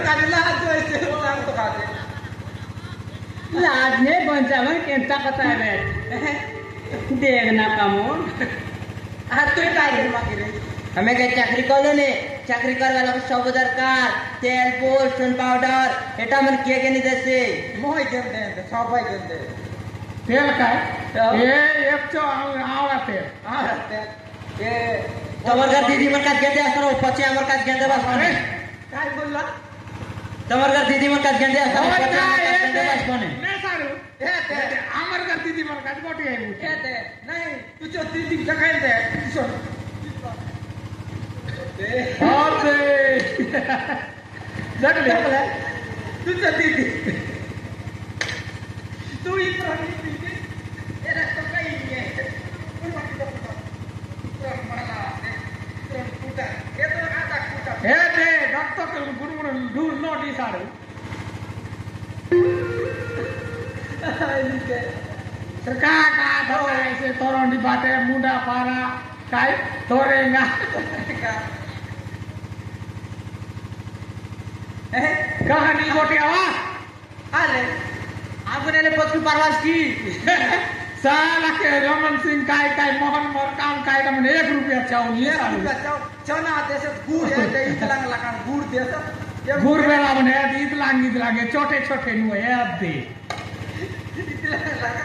काढे लाज जायचे सांगतो का ते लाज ने बंचावन केंता कथा है देखना कमो हाथ तो टाइगर मांगे रे हमें क्या चाकरी कर ले चाकरी कर वाला को सब दरकार तेल पोस्ट पाउडर एटा मन किए के नहीं देसे मोह गेम दे सब भाई गेम दे तेल का ये एक तो आवड़ा तेल ये तमर घर दीदी मन का गेंदे असर पचे हमर का गेंदे बस बने काय बोलला तमर घर दीदी मन का गेंदे असर पचे हमर का गेंदे बस बने नहीं सारू हे ते आमर का दीदी मन का गोटी है हे ते नहीं तू जो दीदी जगह दे सुन और दे जग ले तू जो दीदी तू ही प्राणी दीदी ये रखो कहीं नहीं है कोई बात नहीं माला ये तो आता कुटा हे दे डॉक्टर के गुरु ढूंढ नोट ही सारू सरकार का तो ऐसे तोरंडी बाटे मुंडा पारा काय तोरेगा कहानी गोटी आवा अरे आपने ले पत्नी परवास की साला के रमन सिंह काय काय मोहन मोर काम काय का 1 रुपया चाहिए सारू चना देश गुड़ है ते इतलांग लकान गुड़ देश गुड़ बेला बने इत लागे छोटे छोटे नु है अब दे इतलांग लगा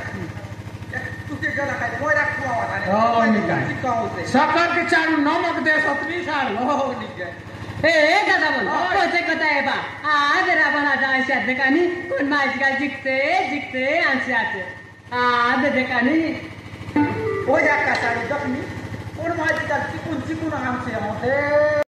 तू के गला खाई मोरा खुआवा ने ओ निकाय शक्कर के चारू नमक दे सतनी सारू ओ निकाय ए दादा बोल कोचे कथा है बा आज रावण आता ऐसे देखा नहीं कोण माझी का जिकते जिकते आंसे आते आज देखा नहीं हो जा का सारी दखनी कोण माझी का चिकून चिकून आमचे होते